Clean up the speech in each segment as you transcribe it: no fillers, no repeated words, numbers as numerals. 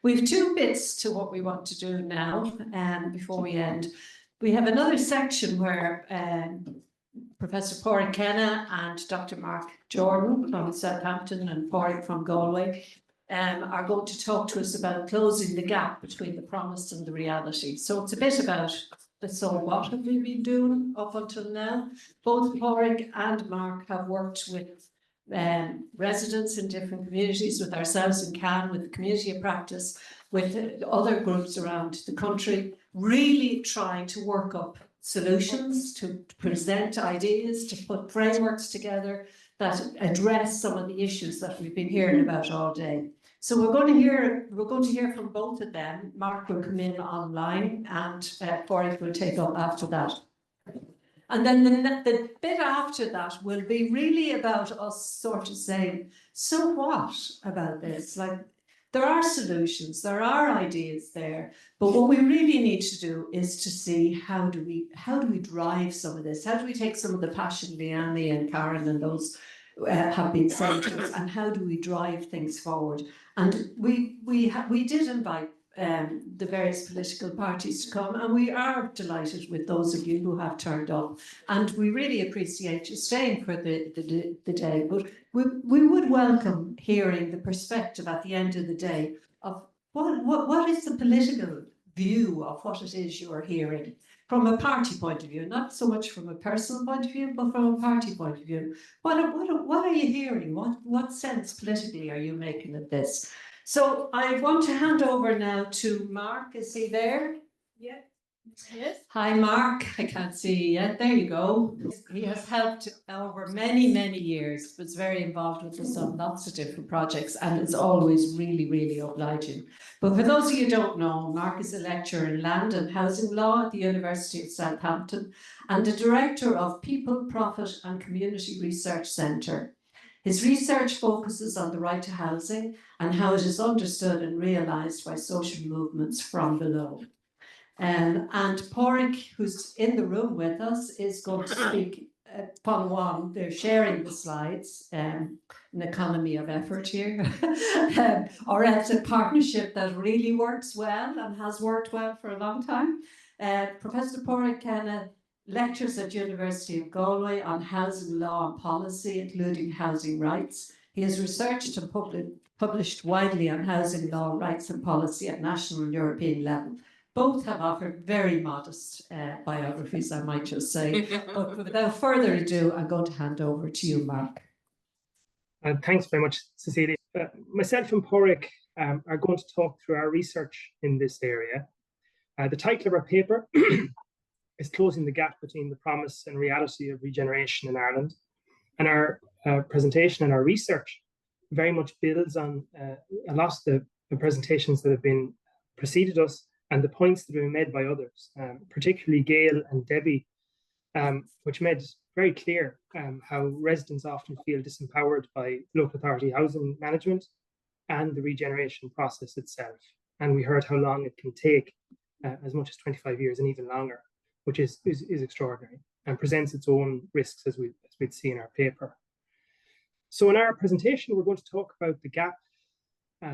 We've two bits to what we want to do now, before we end. We have another section where Professor Padraic Kenna and Dr. Mark Jordan from Southampton and Padraic from Galway are going to talk to us about closing the gap between the promise and the reality. So it's a bit about so what have we been doing up until now. Both Padraic and Mark have worked with residents in different communities, with ourselves in Cannes, with the Community of Practice, with other groups around the country, really trying to work up solutions, to present ideas, to put frameworks together that address some of the issues that we've been hearing about all day. So we're going to hear from both of them. Mark will come in online, and Padraic will take up after that. And then the bit after that will be really about us sort of saying, so what about this? Like, there are solutions, there are ideas there, but what we really need to do is to see how do we drive some of this? How do we take some of the passion Leanne and Karen and those have been saying to us, and how do we drive things forward? And we did invite the various political parties to come, and we are delighted with those of you who have turned up, and we really appreciate you staying for the day. But we would welcome hearing the perspective at the end of the day of what is the political view of what it is you are hearing from a party point of view, not so much from a personal point of view, but from a party point of view. What are you hearing? What sense politically are you making of this? So I want to hand over now to Mark. Is he there? Yeah. Yes. Hi, Mark. I can't see you yet. There you go. He has helped over many, many years. Was very involved with us on lots of different projects, and it's always really, really obliging. But for those of you who don't know, Mark is a lecturer in land and housing law at the University of Southampton and the director of People, Profit and Community Research Centre. His research focuses on the right to housing and how it is understood and realised by social movements from below. And Padraic, who's in the room with us, is going to speak upon one. They're sharing the slides, an economy of effort here, or else a partnership that really works well and has worked well for a long time. Professor Padraic Kenna lectures at University of Galway on housing law and policy, including housing rights. He has researched and published widely on housing law, rights and policy at national and European level. Both have offered very modest biographies, I might just say. But without further ado, I'm going to hand over to you, Mark. Thanks very much, Cecilia. Myself and Padraic are going to talk through our research in this area. The title of our paper is Closing the Gap Between the Promise and Reality of Regeneration in Ireland. And our presentation and our research very much builds on a lot of the presentations that have been preceded us and the points that have been made by others, particularly Gail and Debbie, which made very clear how residents often feel disempowered by local authority housing management and the regeneration process itself. And we heard how long it can take, as much as 25 years and even longer, which is extraordinary and presents its own risks, as we'd see in our paper. So in our presentation, we're going to talk about the gap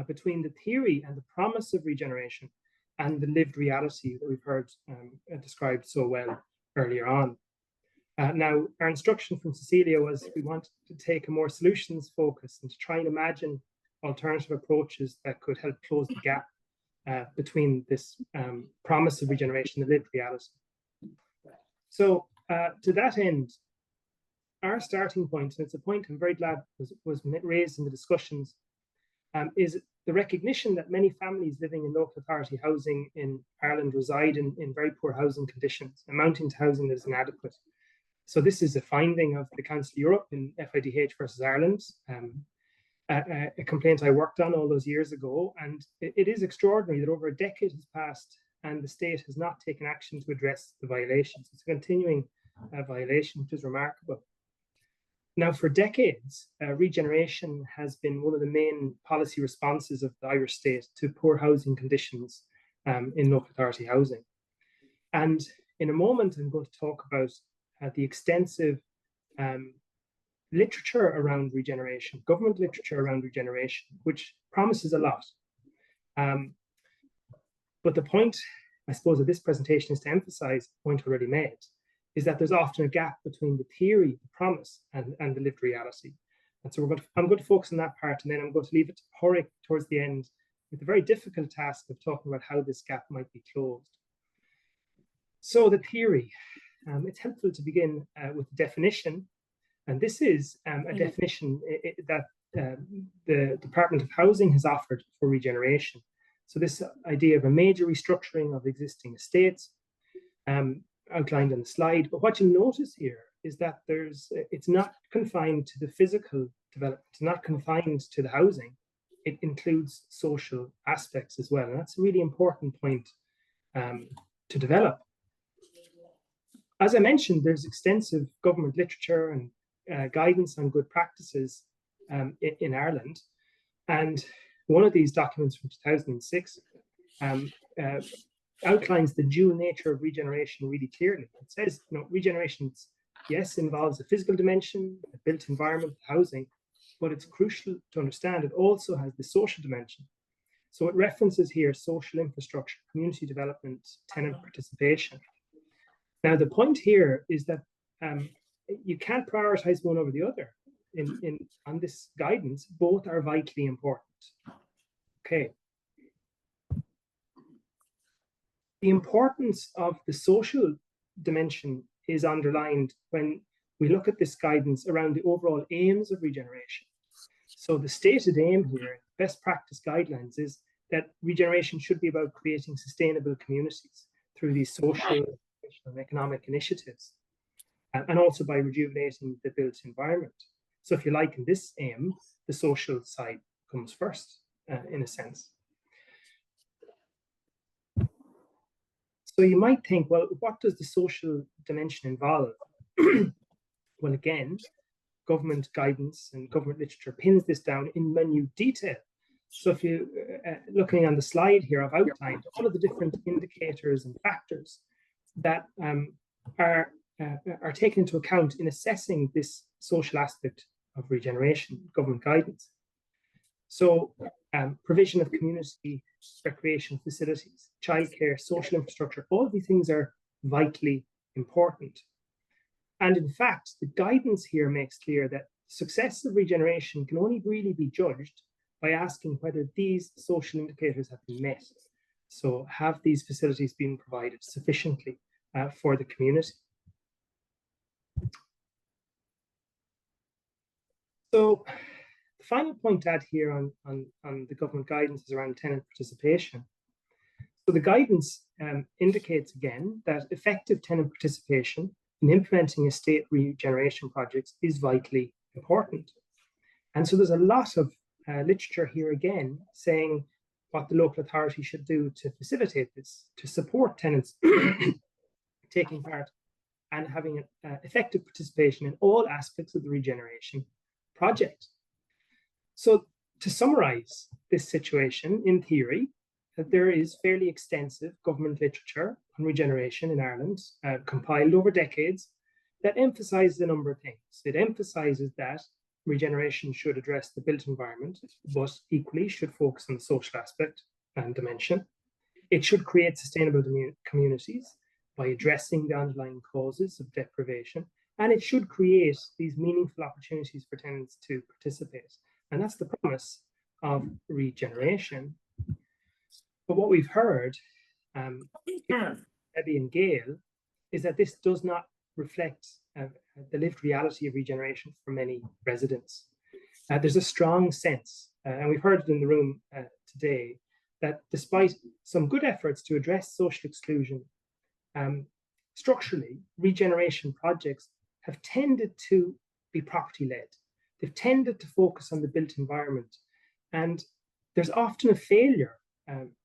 between the theory and the promise of regeneration and the lived reality that we've heard described so well earlier on. Now, our instruction from Cecilia was we wanted to take a more solutions focus and to try and imagine alternative approaches that could help close the gap between this promise of regeneration and the lived reality. So to that end, our starting point, and it's a point I'm very glad was raised in the discussions, is the recognition that many families living in local authority housing in Ireland reside in very poor housing conditions, amounting to housing that is inadequate. So this is a finding of the Council of Europe in FIDH versus Ireland, a complaint I worked on all those years ago. And it is extraordinary that over a decade has passed and the state has not taken action to address the violations. It's a continuing violation, which is remarkable. Now, for decades, regeneration has been one of the main policy responses of the Irish state to poor housing conditions in local authority housing. And in a moment, I'm going to talk about the extensive literature around regeneration, government literature around regeneration, which promises a lot. But the point, I suppose, of this presentation is to emphasize the point already made, is that there's often a gap between the theory, the promise, and the lived reality. And so I'm going to focus on that part, and then I'm going to leave it to Padraic towards the end with the very difficult task of talking about how this gap might be closed. So the theory, it's helpful to begin with the definition. And this is a definition that the Department of Housing has offered for regeneration. So this idea of a major restructuring of existing estates, outlined on the slide. But what you'll notice here is that it's not confined to the physical development, it's not confined to the housing. It includes social aspects as well. And that's a really important point to develop. As I mentioned, there's extensive government literature and guidance on good practices in Ireland. And one of these documents from 2006 outlines the dual nature of regeneration really clearly. It says, regeneration, yes, involves a physical dimension, a built environment, housing, but it's crucial to understand it also has the social dimension. So it references here social infrastructure, community development, tenant participation. Now, the point here is that you can't prioritize one over the other. On this guidance, both are vitally important. Okay. The importance of the social dimension is underlined when we look at this guidance around the overall aims of regeneration. So the stated aim here, best practice guidelines, is that regeneration should be about creating sustainable communities through these social and economic initiatives, and also by rejuvenating the built environment. So if you like, in this aim, the social side comes first, in a sense. So you might think, well, what does the social dimension involve? Well, again, government guidance and government literature pins this down in minute detail. So if you, looking on the slide here, I've outlined all of the different indicators and factors that are taken into account in assessing this social aspect of regeneration, government guidance. So provision of community recreation facilities, childcare, social infrastructure, all of these things are vitally important. And in fact, the guidance here makes clear that success of regeneration can only really be judged by asking whether these social indicators have been met. So have these facilities been provided sufficiently for the community? So the final point to add here on the government guidance is around tenant participation. So the guidance indicates again that effective tenant participation in implementing estate regeneration projects is vitally important. And so there's a lot of literature here again saying what the local authority should do to facilitate this, to support tenants taking part and having effective participation in all aspects of the regeneration project. So to summarize this situation, in theory, that there is fairly extensive government literature on regeneration in Ireland, compiled over decades, that emphasizes a number of things. It emphasizes that regeneration should address the built environment, but equally should focus on the social aspect and dimension. It should create sustainable communities by addressing the underlying causes of deprivation, and it should create these meaningful opportunities for tenants to participate. And that's the promise of regeneration. But what we've heard, Debbie and Gail, is that this does not reflect the lived reality of regeneration for many residents. There's a strong sense, and we've heard it in the room today, that despite some good efforts to address social exclusion, structurally, regeneration projects have tended to be property-led. They've tended to focus on the built environment, and there's often a failure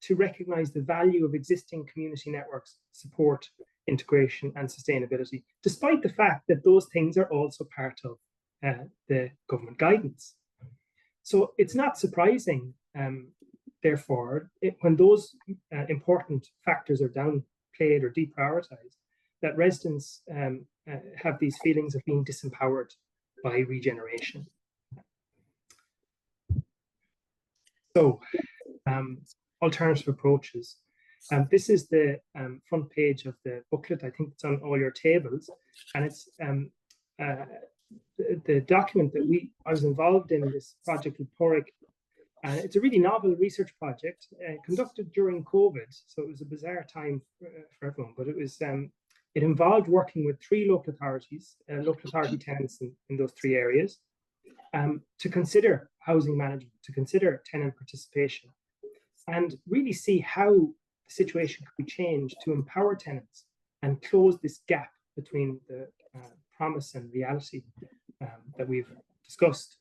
to recognize the value of existing community networks, support, integration, and sustainability, despite the fact that those things are also part of the government guidance. So it's not surprising, therefore, when those important factors are downplayed or deprioritized, that residents have these feelings of being disempowered by regeneration. So, alternative approaches. This is the front page of the booklet. I think it's on all your tables, and it's the document that I was involved in this project with Padraic. It's a really novel research project conducted during COVID, so it was a bizarre time for everyone. But it involved working with 3 local authorities, local authority tenants in those 3 areas, to consider housing management, to consider tenant participation, and really see how the situation could be changed to empower tenants and close this gap between the promise and reality that we've discussed.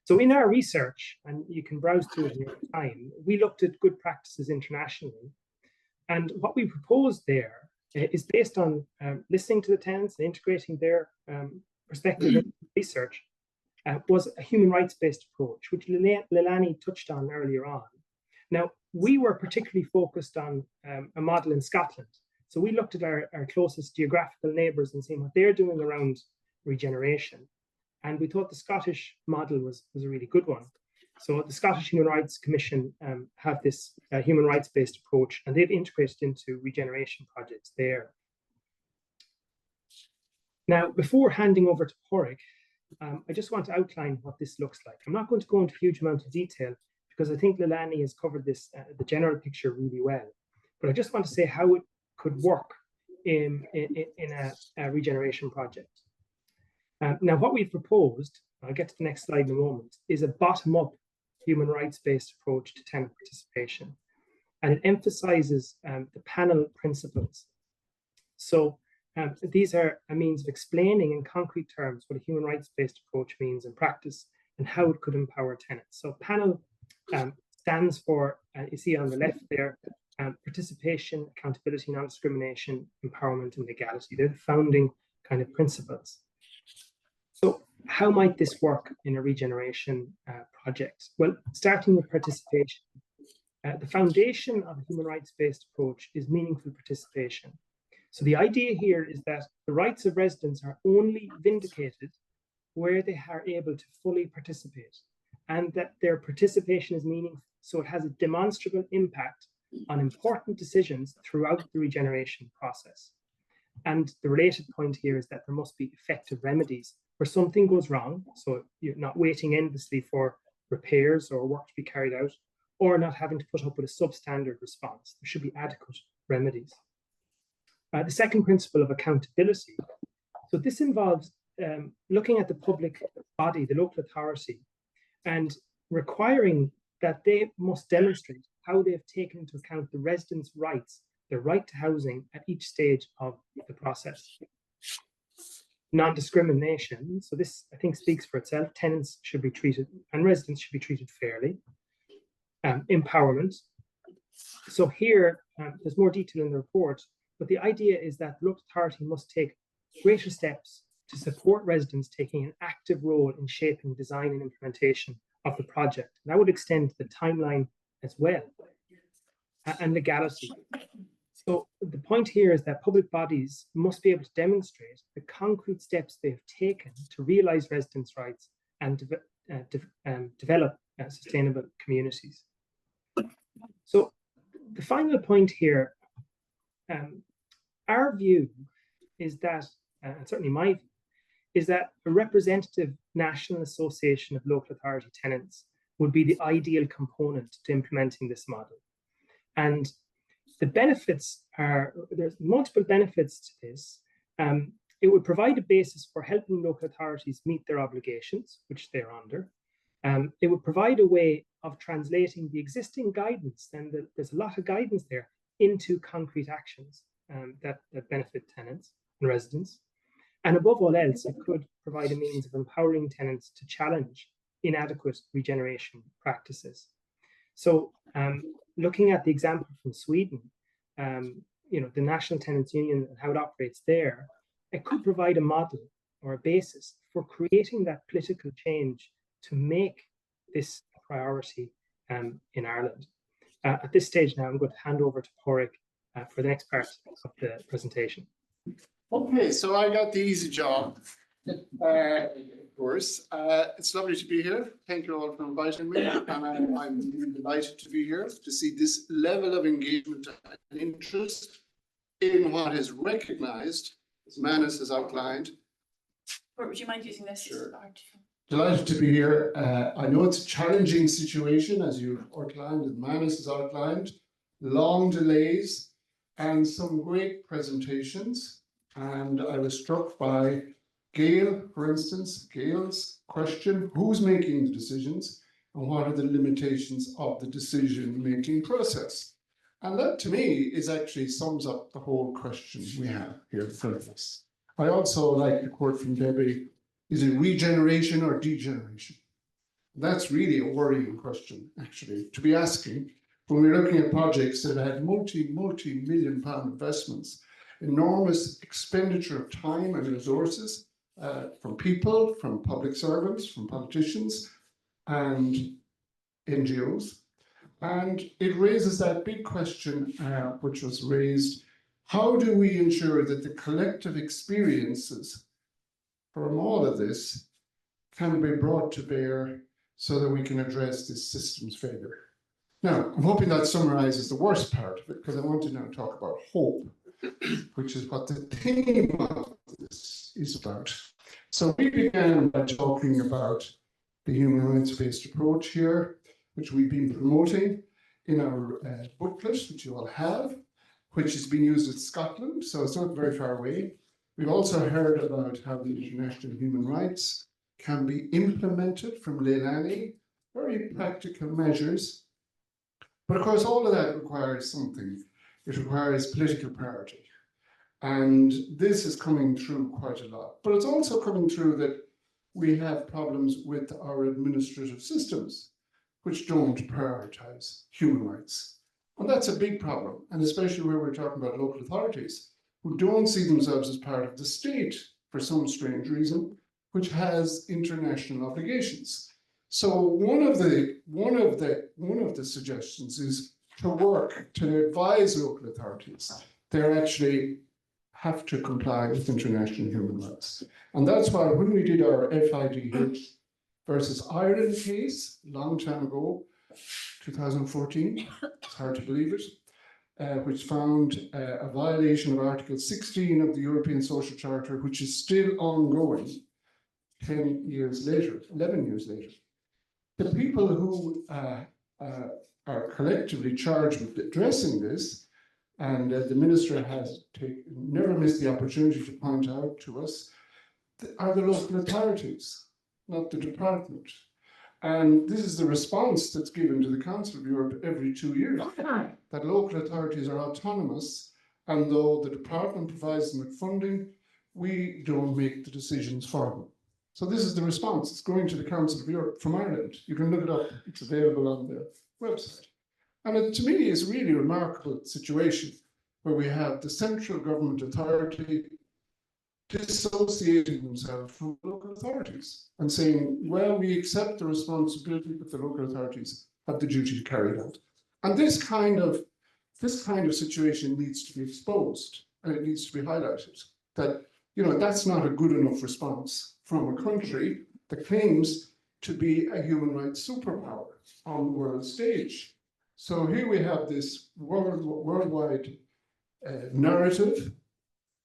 So in our research, and you can browse through it in your time, we looked at good practices internationally. And what we proposed there is based on listening to the tenants and integrating their perspective in research, was a human rights-based approach, which Leilani touched on earlier on. Now, we were particularly focused on a model in Scotland. So we looked at our closest geographical neighbours and seeing what they're doing around regeneration. And we thought the Scottish model was a really good one. So the Scottish Human Rights Commission have this human rights-based approach, and they've integrated into regeneration projects there. Now, before handing over to Padraic, I just want to outline what this looks like. I'm not going to go into a huge amount of detail because I think Leilani has covered this, the general picture really well. But I just want to say how it could work in a regeneration project. Now, what we've proposed, I'll get to the next slide in a moment, is a bottom-up human rights-based approach to tenant participation. And it emphasizes the panel principles. So these are a means of explaining in concrete terms what a human rights-based approach means in practice and how it could empower tenants. So panel stands for, you see on the left there, participation, accountability, non-discrimination, empowerment, and legality. They're the founding kind of principles. So how might this work in a regeneration project? Well, starting with participation. The foundation of a human rights-based approach is meaningful participation. So the idea here is that the rights of residents are only vindicated where they are able to fully participate, and that their participation is meaningful, so it has a demonstrable impact on important decisions throughout the regeneration process. And the related point here is that there must be effective remedies where something goes wrong, so you're not waiting endlessly for repairs or work to be carried out, or not having to put up with a substandard response. There should be adequate remedies. The second principle of accountability. So this involves looking at the public body, the local authority, and requiring that they must demonstrate how they've taken into account the residents' rights, their right to housing at each stage of the process. Non-discrimination, so this I think speaks for itself. Tenants should be treated and residents should be treated fairly. Empowerment. So here, there's more detail in the report, but the idea is that the local authority must take greater steps to support residents taking an active role in shaping design and implementation of the project. And that would extend to the timeline as well. And legality. So the point here is that public bodies must be able to demonstrate the concrete steps they've taken to realise residents' rights and develop sustainable communities. So the final point here, our view is that, and certainly my view, is that a representative national association of local authority tenants would be the ideal component to implementing this model. And the benefits are, there's multiple benefits to this. It would provide a basis for helping local authorities meet their obligations, which they're under. It would provide a way of translating the existing guidance, and there's a lot of guidance there, into concrete actions that benefit tenants and residents. And above all else, it could provide a means of empowering tenants to challenge inadequate regeneration practices. So looking at the example from Sweden, you know, the National Tenants Union and how it operates there, it could provide a model or a basis for creating that political change to make this a priority in Ireland. At this stage now, I'm going to hand over to Padraic for the next part of the presentation. Okay, so I got the easy job. of course. It's lovely to be here. Thank you all for inviting me. And I'm really delighted to be here to see this level of engagement and interest in what is recognised, as Manus has outlined. Would you mind using this? Sure. Delighted to be here. I know it's a challenging situation, as you've outlined and Manus has outlined, long delays and some great presentations. And I was struck by Gail, for instance, Gail's question, who's making the decisions and what are the limitations of the decision-making process? And that to me is actually sums up the whole question we have here in front of us. I also like the quote from Debbie, is it regeneration or degeneration? That's really a worrying question, actually, to be asking when we're looking at projects that had multi-million pound investments, enormous expenditure of time and resources from people, from public servants, from politicians and NGOs. And it raises that big question, which was raised, how do we ensure that the collective experiences from all of this can be brought to bear so that we can address this system's failure? Now, I'm hoping that summarizes the worst part of it, because I want to now talk about hope, which is what the theme of this is about. So we began by talking about the human rights-based approach here, which we've been promoting in our booklet, which you all have, which has been used in Scotland, so it's not very far away. We've also heard about how the international human rights can be implemented from Leilani, very practical measures. But of course, all of that requires something. It requires political priority. And this is coming through quite a lot. But it's also coming through that we have problems with our administrative systems, which don't prioritize human rights. And that's a big problem. And especially where we're talking about local authorities who don't see themselves as part of the state for some strange reason, which has international obligations. So one of the suggestions is to work to advise local authorities. They actually have to comply with international human rights. And that's why when we did our FIDH versus Ireland case a long time ago, 2014, it's hard to believe it, which found a violation of Article 16 of the European Social Charter, which is still ongoing 10 years later, 11 years later. The people who are collectively charged with addressing this, and the minister has never missed the opportunity to point out to us, are the local authorities, not the department. And this is the response that's given to the Council of Europe every 2 years, that local authorities are autonomous, and though the department provides them with funding, we don't make the decisions for them. So this is the response. It's going to the Council of Europe from Ireland. You can look it up. It's available on the website. And it, to me, is a really remarkable situation where we have the central government authority dissociating themselves from local authorities and saying, well, we accept the responsibility, but the local authorities have the duty to carry it out. And this kind of situation needs to be exposed, and it needs to be highlighted that, you know, that's not a good enough response from a country that claims to be a human rights superpower on the world stage. So here we have this worldwide narrative.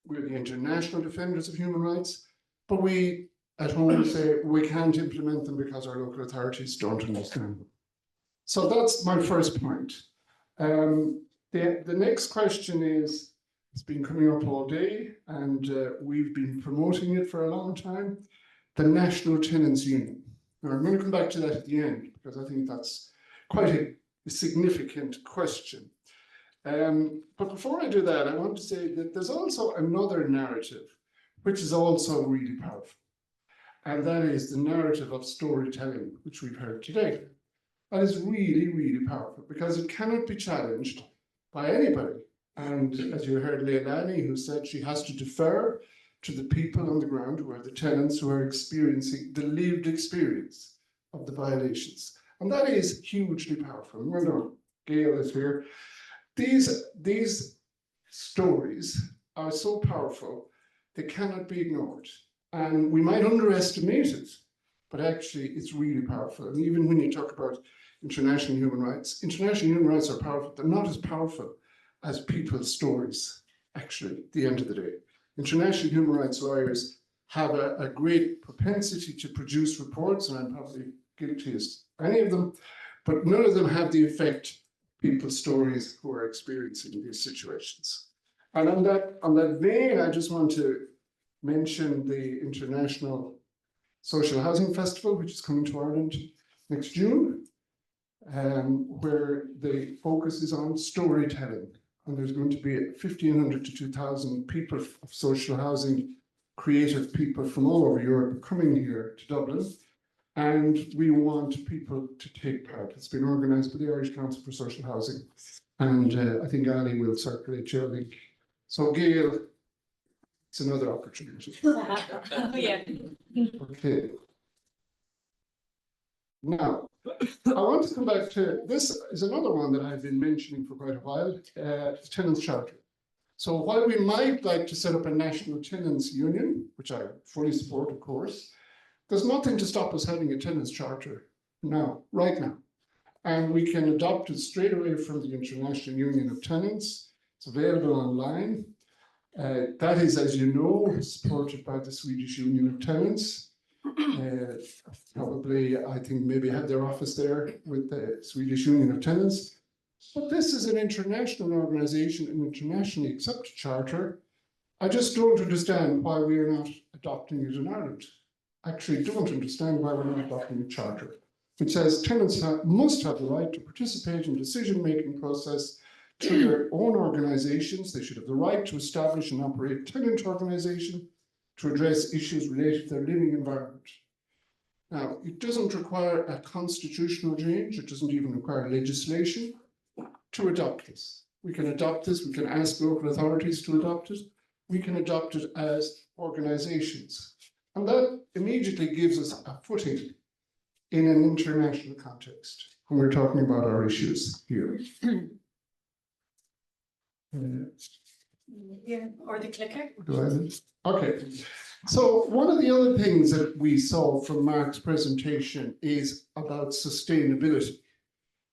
We're the international defenders of human rights, but we at home say we can't implement them because our local authorities don't understand them. So that's my first point. The next question is, it's been coming up all day, and we've been promoting it for a long time, the National Tenants Union. Now, I'm going to come back to that at the end, because I think that's quite a significant question. But before I do that, I want to say that there's also another narrative, which is also really powerful. And that is the narrative of storytelling, which we've heard today. That is really, really powerful, because it cannot be challenged by anybody. And as you heard Leilani, who said she has to defer to the people on the ground who are the tenants who are experiencing the lived experience of the violations. And that is hugely powerful. Well done. Gail is here. These stories are so powerful, they cannot be ignored. And we might underestimate it, but actually it's really powerful. And even when you talk about international human rights are powerful. They're not as powerful as people's stories, actually, at the end of the day. International human rights lawyers have a great propensity to produce reports, and I'm probably guilty as any of them, but none of them have the effect people's stories who are experiencing these situations. And on that vein, I just want to mention the International Social Housing Festival, which is coming to Ireland next June, where the focus is on storytelling. And there's going to be 1,500 to 2,000 people of social housing, creative people from all over Europe coming here to Dublin. And we want people to take part. It's been organised by the Irish Council for Social Housing. And I think Ali will circulate your link. So Gail, it's another opportunity. Oh, yeah. Okay. Now, I want to come back to, this is another one that I've been mentioning for quite a while, tenants charter. So while we might like to set up a national tenants union, which I fully support, of course, there's nothing to stop us having a tenants charter now, right now. And we can adopt it straight away from the International Union of Tenants. It's available online. That is, as you know, supported by the Swedish Union of Tenants. Probably, I think, maybe have their office there with the Swedish Union of Tenants. But this is an international organisation, an internationally accepted charter. I just don't understand why we are not adopting it in Ireland. Actually, don't understand why we're not adopting a charter, which says tenants must have the right to participate in decision-making process through their own organisations. They should have the right to establish and operate tenant organisation to address issues related to their living environment. Now, it doesn't require a constitutional change. It doesn't even require legislation to adopt this. We can adopt this. We can ask local authorities to adopt it. We can adopt it as organisations. And that immediately gives us a footing in an international context when we're talking about our issues here. Yeah, or the clicker. Okay, so one of the other things that we saw from Mark's presentation is about sustainability.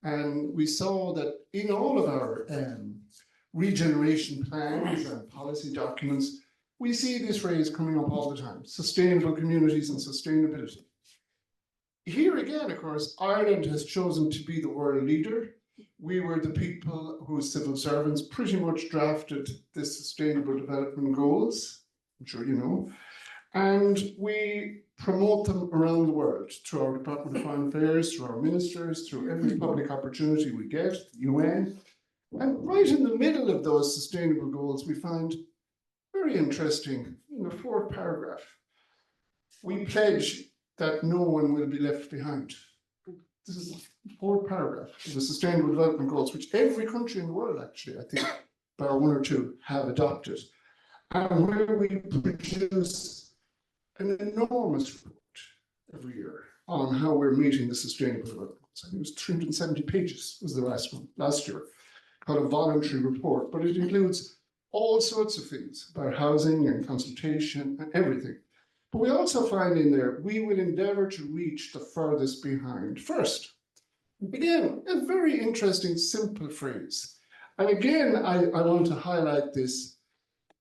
And we saw that in all of our regeneration plans and policy documents, we see this phrase coming up all the time: sustainable communities and sustainability. Here again, of course, Ireland has chosen to be the world leader. We were the people whose civil servants pretty much drafted the Sustainable Development Goals, I'm sure you know, and we promote them around the world through our Department of Foreign Affairs, through our ministers, through every public opportunity we get, the UN. And right in the middle of those sustainable goals, we find very interesting, in the fourth paragraph, we pledge that no one will be left behind. This is the fourth paragraph of the Sustainable Development Goals, which every country in the world, actually, I think, bar one or two, have adopted. And where we produce an enormous report every year on how we're meeting the Sustainable Development Goals. I think it was 370 pages was the last one, last year, called a voluntary report, but it includes all sorts of things about housing and consultation and everything. But we also find in there, we will endeavour to reach the furthest behind first. Again, a very interesting, simple phrase. And again, I want to highlight this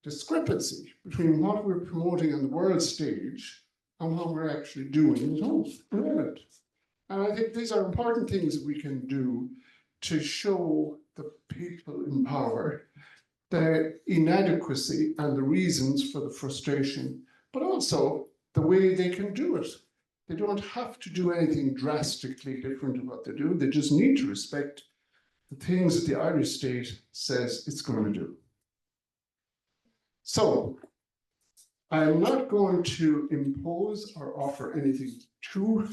discrepancy between what we're promoting on the world stage and what we're actually doing at home in Ireland. And I think these are important things that we can do to show the people in power the inadequacy and the reasons for the frustration, but also the way they can do it. They don't have to do anything drastically different than what they do. They just need to respect the things that the Irish state says it's going to do. So I'm not going to impose or offer anything too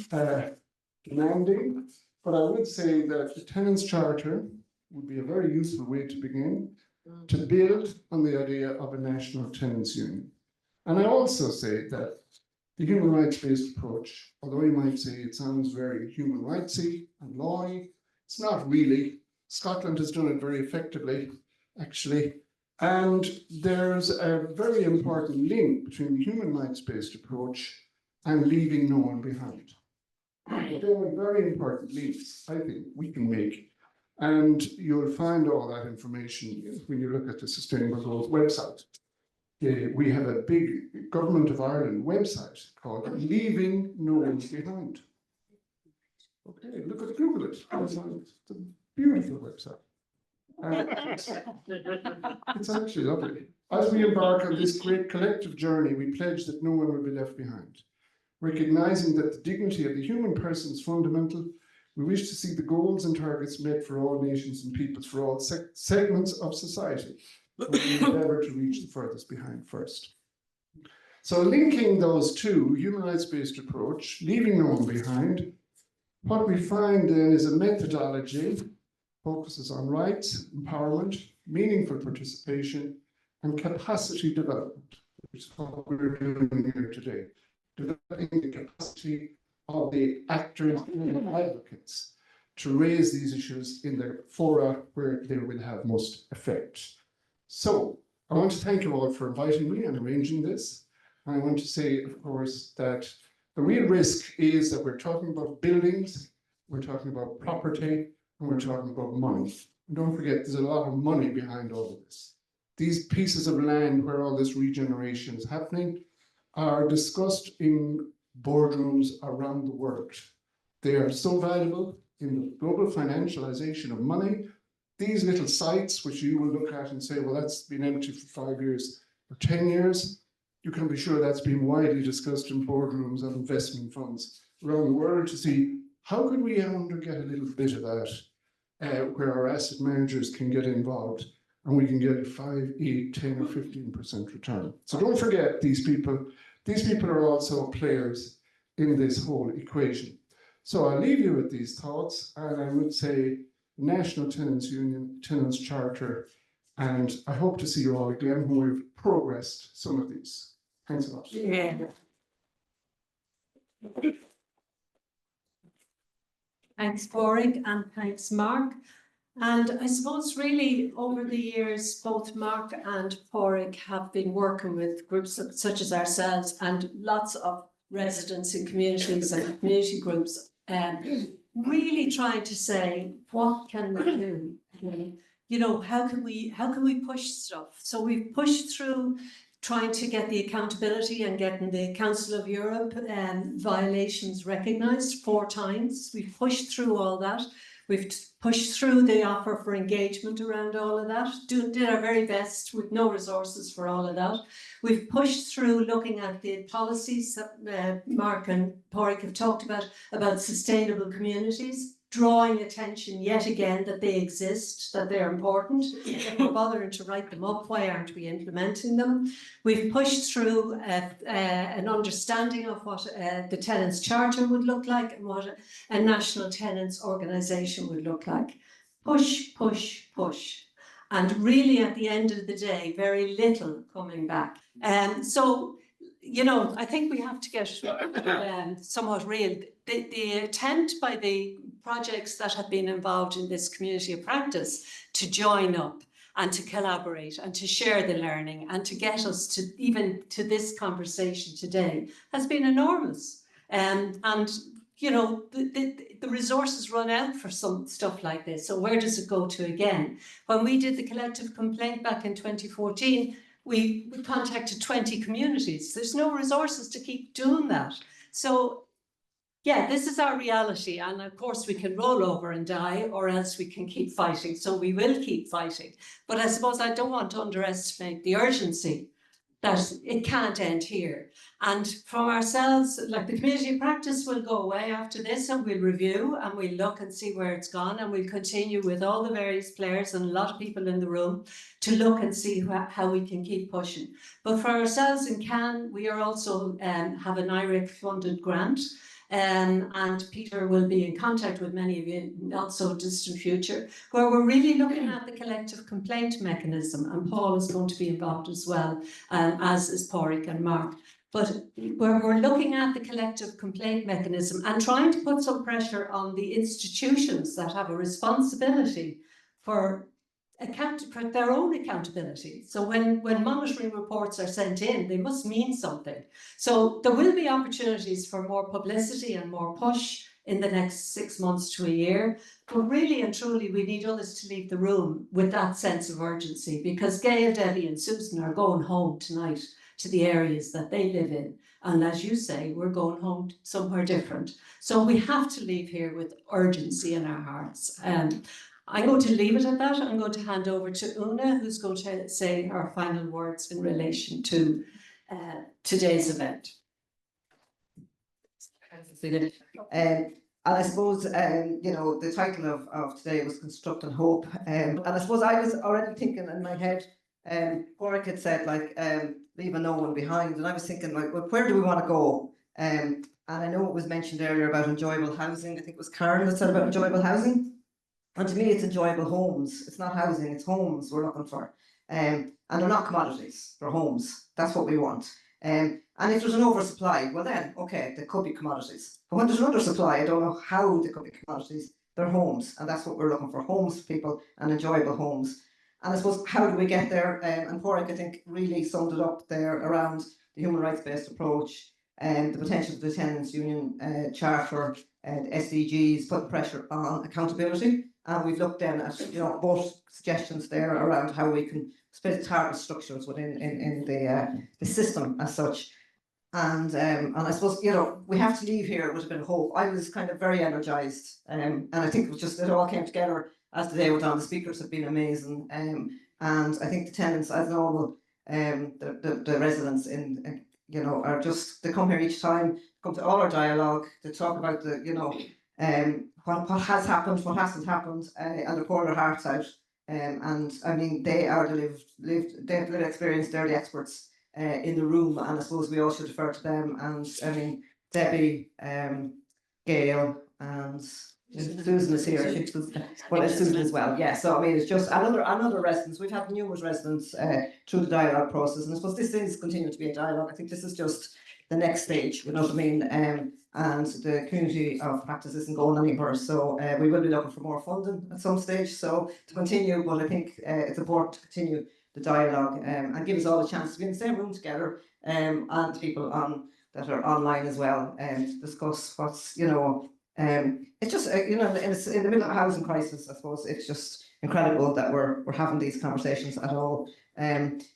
demanding, but I would say that the Tenants Charter would be a very useful way to begin to build on the idea of a national tenants union. And I also say that the human rights-based approach, although you might say it sounds very human rightsy and lawy, it's not really. Scotland has done it very effectively, actually. And there's a very important link between the human rights-based approach and leaving no one behind. There are very important links, I think, we can make. And you'll find all that information when you look at the Sustainable Growth website. We have a big Government of Ireland website called Leaving No One Behind. Okay, look at Google it. It's a beautiful website. It's actually lovely. As we embark on this great collective journey, we pledge that no one will be left behind. Recognizing that the dignity of the human person is fundamental, we wish to see the goals and targets met for all nations and peoples, for all segments of society. We endeavour to reach the furthest behind first. So linking those two, human rights-based approach, leaving no one behind, what we find then is a methodology focuses on rights, empowerment, meaningful participation, and capacity development, which is what we're doing here today. Developing the capacity of the actors and advocates to raise these issues in the fora where they will have most effect. So I want to thank you all for inviting me and arranging this. I want to say, of course, that the real risk is that we're talking about buildings, we're talking about property, and we're talking about money. And don't forget, there's a lot of money behind all of this. These pieces of land where all this regeneration is happening are discussed in boardrooms around the world. They are so valuable in the global financialization of money. These little sites, which you will look at and say, well, that's been empty for 5 years or 10 years, you can be sure that's been widely discussed in boardrooms and investment funds around the world to see how could we get a little bit of that where our asset managers can get involved and we can get a 5, 8, 10 or 15% return. So don't forget these people are also players in this whole equation. So I'll leave you with these thoughts, and I would say National Tenants Union, Tenants Charter, and I hope to see you all again when we've progressed some of these. Thanks a lot. Yeah. Thanks, Padraic, and thanks, Mark. And I suppose really over the years, both Mark and Padraic have been working with groups such as ourselves and lots of residents in communities and community groups, really trying to say, what can we do? You know, how can we push stuff? So we've pushed through trying to get the accountability and getting the Council of Europe violations recognised 4 times. We've pushed through all that. We've pushed through the offer for engagement around all of that, did our very best with no resources for all of that. We've pushed through looking at the policies that Mark and Padraic have talked about sustainable communities, drawing attention yet again that they exist, that they're important. If we're bothering to write them up, why aren't we implementing them? We've pushed through an understanding of what the Tenants Charter would look like and what a national tenants organisation would look like. Push, push, push. And really at the end of the day, very little coming back. So, you know, I think we have to get somewhat real. The attempt by the projects that have been involved in this community of practice to join up and to collaborate and to share the learning and to get us to even to this conversation today has been enormous. And you know, the resources run out for some stuff like this. So where does it go to again? When we did the collective complaint back in 2014, we contacted 20 communities. There's no resources to keep doing that. So yeah, this is our reality. And of course we can roll over and die, or else we can keep fighting. So we will keep fighting. But I suppose I don't want to underestimate the urgency that it can't end here. And from ourselves, like the community of practice will go away after this and we'll review and we'll look and see where it's gone, and we'll continue with all the various players and a lot of people in the room to look and see how we can keep pushing. But for ourselves in Cannes, we are also have an IRIC funded grant. And Peter will be in contact with many of you in not so distant future, where we're really looking at the collective complaint mechanism, and Paul is going to be involved as well, as is Padraic and Mark. But where we're looking at the collective complaint mechanism and trying to put some pressure on the institutions that have a responsibility for for their own accountability. So when monitoring reports are sent in, they must mean something. So there will be opportunities for more publicity and more push in the next 6 months to a year. But really and truly, we need others to leave the room with that sense of urgency, because Gail, Debbie and Susan are going home tonight to the areas that they live in. And as you say, we're going home somewhere different. So we have to leave here with urgency in our hearts. I'm going to leave it at that. I'm going to hand over to Una, who's going to say her final words in relation to today's event. And I suppose, you know, the title of today was Construct and Hope. And I suppose I was already thinking in my head, Padraic had said, like, leave no one behind. And I was thinking, like, well, where do we want to go? And I know it was mentioned earlier about enjoyable housing. I think it was Karen that said about enjoyable housing. And to me, it's enjoyable homes. It's not housing, it's homes we're looking for. And they're not commodities, they're homes. That's what we want. And if there's an oversupply, well then, okay, there could be commodities. But when there's an undersupply, I don't know how they could be commodities. They're homes, and that's what we're looking for, homes for people and enjoyable homes. And I suppose, how do we get there? And Padraic, I think, really summed it up there around the human rights-based approach and the potential of the Tenants Union Charter and SDGs, put pressure on accountability. And we've looked then at, you know, both suggestions there around how we can split target structures within in the system as such. And I suppose, you know, we have to leave here with a bit of hope. I was kind of very energised, and I think it all came together as the day went on. The speakers have been amazing, and I think the tenants, as normal, the residents in you know, are just, they come here each time, come to all our dialogue, to talk about the, you know, what has happened, what hasn't happened, and they pour their hearts out. And I mean, they are the they've lived experience, they're the experts in the room, and I suppose we all should defer to them. And I mean, Debbie, Gail, and Susan is here. It's Susan as well. Yeah. So I mean, it's just another residents. We've had numerous residents through the dialogue process, and I suppose this is continuing to be a dialogue. I think this is just the next stage. You know what I mean? And the community of practice isn't going anywhere. So we will be looking for more funding at some stage. So to continue, but I think it's important to continue the dialogue and give us all a chance to be in the same room together, and people that are online as well, to discuss what's, you know, it's just you know, in the middle of a housing crisis. I suppose it's just incredible that we're having these conversations at all.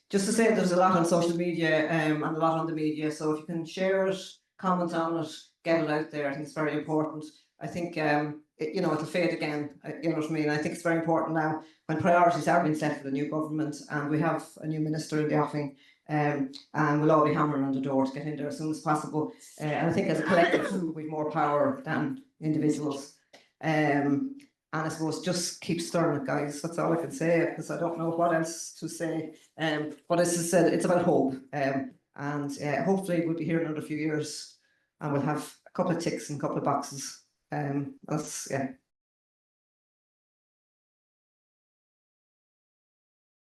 Just to say, there's a lot on social media and a lot on the media. So if you can share it, comment on it, get it out there, I think it's very important. I think you know, it'll fade again. You know what I mean? I think it's very important now when priorities are being set for the new government, and we have a new minister in the offing, and we'll all be hammering on the door to get in there as soon as possible. And I think as a collective, we've more power than individuals. And I suppose just keep stirring it, guys. That's all I can say, because I don't know what else to say. But as I said, it's about hope. And hopefully we'll be here in another few years, and we'll have a couple of ticks and a couple of boxes. That's, yeah.